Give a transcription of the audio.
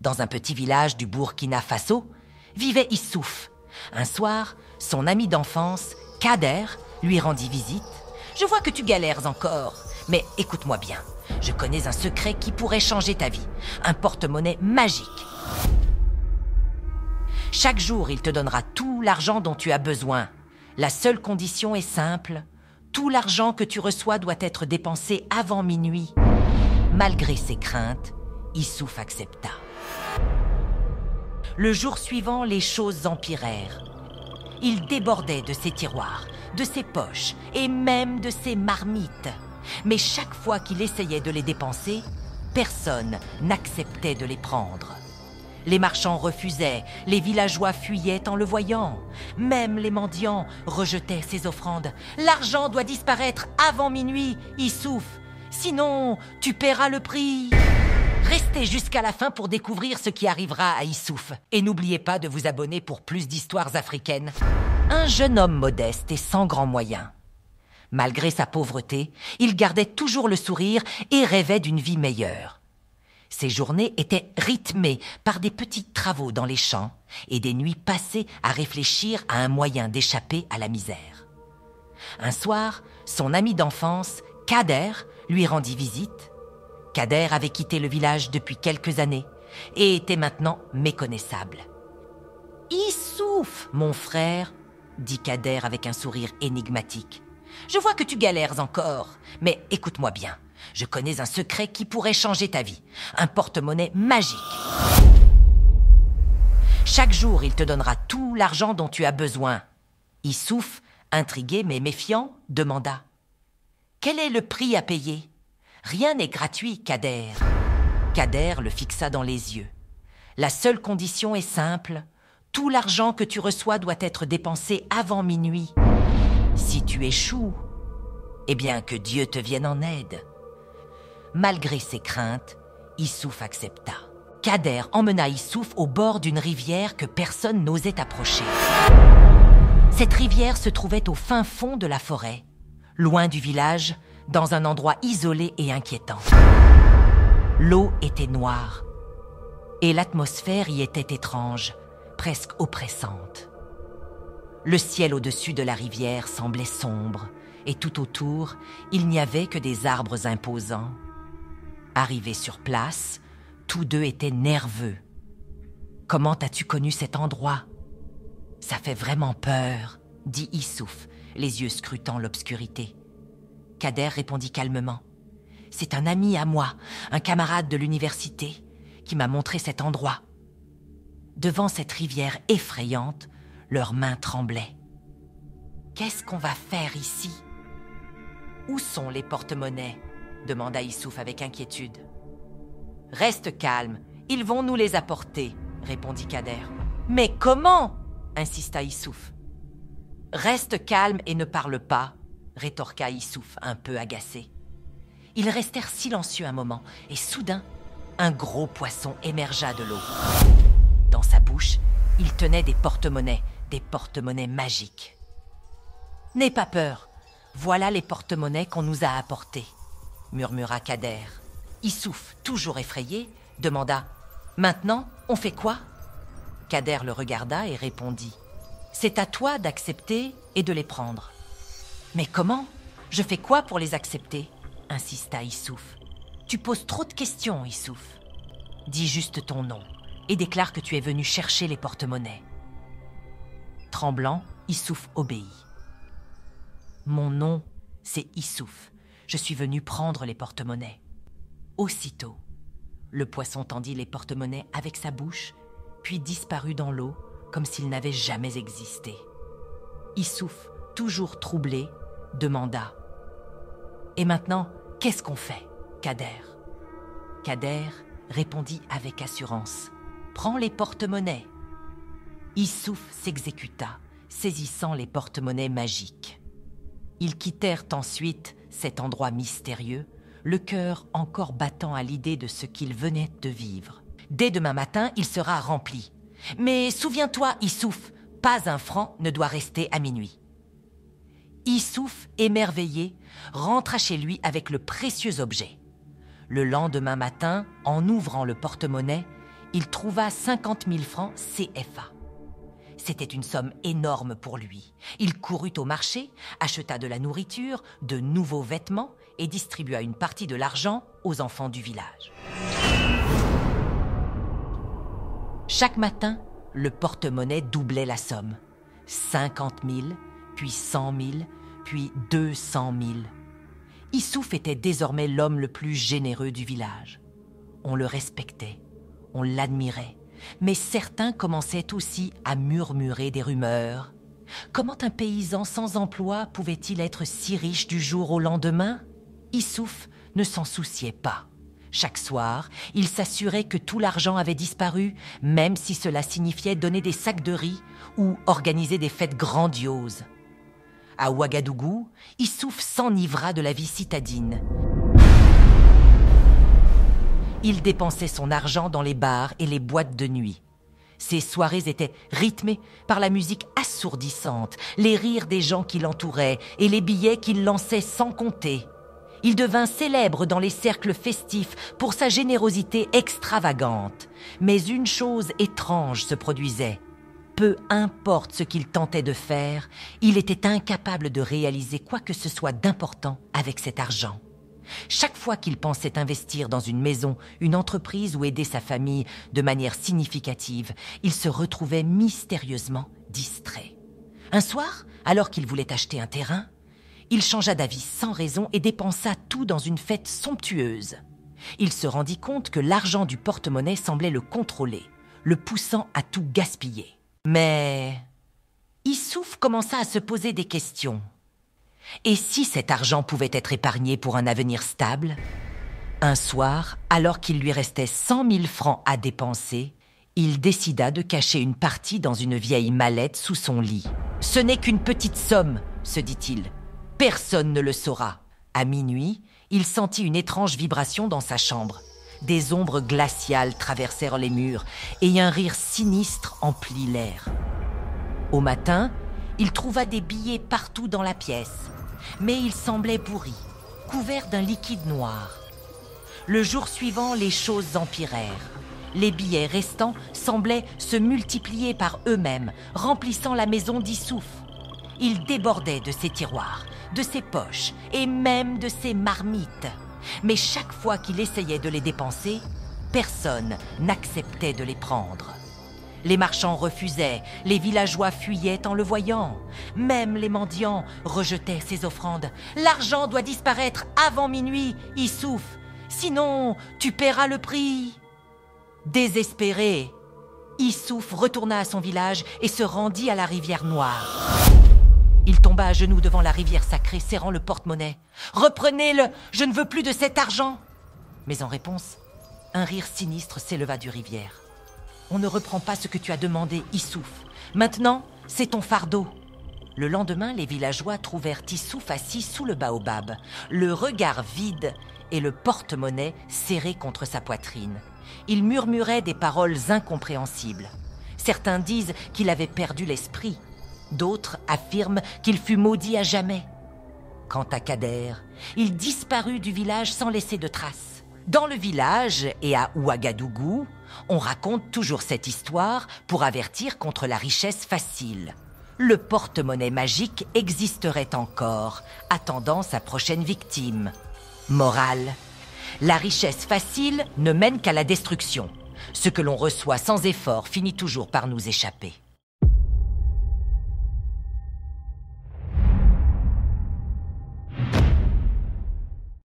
Dans un petit village du Burkina Faso, vivait Issouf. Un soir, son ami d'enfance, Kader, lui rendit visite. « Je vois que tu galères encore, mais écoute-moi bien. Je connais un secret qui pourrait changer ta vie. Un porte-monnaie magique. Chaque jour, il te donnera tout l'argent dont tu as besoin. La seule condition est simple. Tout l'argent que tu reçois doit être dépensé avant minuit. » Malgré ses craintes, Issouf accepta. Le jour suivant, les choses empirèrent. Il débordait de ses tiroirs, de ses poches et même de ses marmites. Mais chaque fois qu'il essayait de les dépenser, personne n'acceptait de les prendre. Les marchands refusaient, les villageois fuyaient en le voyant. Même les mendiants rejetaient ses offrandes. « L'argent doit disparaître avant minuit, Issouf, sinon tu paieras le prix !» Restez jusqu'à la fin pour découvrir ce qui arrivera à Issouf. Et n'oubliez pas de vous abonner pour plus d'histoires africaines. Un jeune homme modeste et sans grands moyens. Malgré sa pauvreté, il gardait toujours le sourire et rêvait d'une vie meilleure. Ses journées étaient rythmées par des petits travaux dans les champs et des nuits passées à réfléchir à un moyen d'échapper à la misère. Un soir, son ami d'enfance, Kader, lui rendit visite. Kader avait quitté le village depuis quelques années et était maintenant méconnaissable. « Issouf, mon frère !» dit Kader avec un sourire énigmatique. « Je vois que tu galères encore, mais écoute-moi bien. Je connais un secret qui pourrait changer ta vie. Un porte-monnaie magique. Chaque jour, il te donnera tout l'argent dont tu as besoin. » Issouf, intrigué mais méfiant, demanda. « Quel est le prix à payer ? » « Rien n'est gratuit, Kader. » Kader le fixa dans les yeux. « La seule condition est simple. Tout l'argent que tu reçois doit être dépensé avant minuit. Si tu échoues, eh bien que Dieu te vienne en aide. » Malgré ses craintes, Issouf accepta. Kader emmena Issouf au bord d'une rivière que personne n'osait approcher. Cette rivière se trouvait au fin fond de la forêt, loin du village, dans un endroit isolé et inquiétant. L'eau était noire et l'atmosphère y était étrange, presque oppressante. Le ciel au-dessus de la rivière semblait sombre et tout autour, il n'y avait que des arbres imposants. Arrivés sur place, tous deux étaient nerveux. « Comment as-tu connu cet endroit ? » « Ça fait vraiment peur, » dit Issouf, les yeux scrutant l'obscurité. Kader répondit calmement. « C'est un ami à moi, un camarade de l'université, qui m'a montré cet endroit. » Devant cette rivière effrayante, leurs mains tremblaient. « Qu'est-ce qu'on va faire ici ? » « Où sont les porte-monnaies ? » demanda Issouf avec inquiétude. « Reste calme, ils vont nous les apporter, » répondit Kader. « Mais comment ?» insista Issouf. « Reste calme et ne parle pas, » rétorqua Issouf, un peu agacé. Ils restèrent silencieux un moment, et soudain, un gros poisson émergea de l'eau. Dans sa bouche, il tenait des porte-monnaies magiques. « N'aie pas peur, voilà les porte-monnaies qu'on nous a apportés, » murmura Kader. Issouf, toujours effrayé, demanda « Maintenant, on fait quoi ?» Kader le regarda et répondit « C'est à toi d'accepter et de les prendre. » « Mais comment ? Je fais quoi pour les accepter ?» insista Issouf. « Tu poses trop de questions, Issouf. Dis juste ton nom et déclare que tu es venu chercher les porte-monnaies. » Tremblant, Issouf obéit. « Mon nom, c'est Issouf. Je suis venu prendre les porte-monnaies. » Aussitôt, le poisson tendit les porte-monnaies avec sa bouche, puis disparut dans l'eau comme s'il n'avait jamais existé. Issouf, toujours troublé, demanda « Et maintenant, qu'est-ce qu'on fait, Kader ?» Kader répondit avec assurance « Prends les porte-monnaies. » Issouf s'exécuta, saisissant les porte-monnaies magiques. Ils quittèrent ensuite cet endroit mystérieux, le cœur encore battant à l'idée de ce qu'ils venaient de vivre. Dès demain matin, il sera rempli. Mais souviens-toi, Issouf, pas un franc ne doit rester à minuit. Issouf, émerveillé, rentra chez lui avec le précieux objet. Le lendemain matin, en ouvrant le porte-monnaie, il trouva 50 000 francs CFA. C'était une somme énorme pour lui. Il courut au marché, acheta de la nourriture, de nouveaux vêtements et distribua une partie de l'argent aux enfants du village. Chaque matin, le porte-monnaie doublait la somme. 50 000, puis 100 000, puis 200 000. Issouf était désormais l'homme le plus généreux du village. On le respectait, on l'admirait, mais certains commençaient aussi à murmurer des rumeurs. Comment un paysan sans emploi pouvait-il être si riche du jour au lendemain? Issouf ne s'en souciait pas. Chaque soir, il s'assurait que tout l'argent avait disparu, même si cela signifiait donner des sacs de riz ou organiser des fêtes grandioses. À Ouagadougou, Issouf s'enivra de la vie citadine. Il dépensait son argent dans les bars et les boîtes de nuit. Ses soirées étaient rythmées par la musique assourdissante, les rires des gens qui l'entouraient et les billets qu'il lançait sans compter. Il devint célèbre dans les cercles festifs pour sa générosité extravagante. Mais une chose étrange se produisait. Peu importe ce qu'il tentait de faire, il était incapable de réaliser quoi que ce soit d'important avec cet argent. Chaque fois qu'il pensait investir dans une maison, une entreprise ou aider sa famille de manière significative, il se retrouvait mystérieusement distrait. Un soir, alors qu'il voulait acheter un terrain, il changea d'avis sans raison et dépensa tout dans une fête somptueuse. Il se rendit compte que l'argent du porte-monnaie semblait le contrôler, le poussant à tout gaspiller. Mais Issouf commença à se poser des questions. Et si cet argent pouvait être épargné pour un avenir stable? Un soir, alors qu'il lui restait 100 000 francs à dépenser, il décida de cacher une partie dans une vieille mallette sous son lit. « Ce n'est qu'une petite somme, » se dit-il. « Personne ne le saura. » À minuit, il sentit une étrange vibration dans sa chambre. Des ombres glaciales traversèrent les murs et un rire sinistre emplit l'air. Au matin, il trouva des billets partout dans la pièce, mais ils semblaient pourris, couverts d'un liquide noir. Le jour suivant, les choses empirèrent. Les billets restants semblaient se multiplier par eux-mêmes, remplissant la maison d'Issouf. Ils débordaient de ses tiroirs, de ses poches et même de ses marmites. Mais chaque fois qu'il essayait de les dépenser, personne n'acceptait de les prendre. Les marchands refusaient, les villageois fuyaient en le voyant. Même les mendiants rejetaient ses offrandes. « L'argent doit disparaître avant minuit, Issouf, sinon tu paieras le prix. » Désespéré, Issouf retourna à son village et se rendit à la rivière Noire. Il tomba à genoux devant la rivière sacrée, serrant le porte-monnaie. « Reprenez-le, je ne veux plus de cet argent !» Mais en réponse, un rire sinistre s'éleva du rivière. « On ne reprend pas ce que tu as demandé, Issouf. Maintenant, c'est ton fardeau. » Le lendemain, les villageois trouvèrent Issouf assis sous le baobab, le regard vide et le porte-monnaie serré contre sa poitrine. Il murmurait des paroles incompréhensibles. Certains disent qu'il avait perdu l'esprit. D'autres affirment qu'il fut maudit à jamais. Quant à Kader, il disparut du village sans laisser de traces. Dans le village et à Ouagadougou, on raconte toujours cette histoire pour avertir contre la richesse facile. Le porte-monnaie magique existerait encore, attendant sa prochaine victime. Morale: la richesse facile ne mène qu'à la destruction. Ce que l'on reçoit sans effort finit toujours par nous échapper.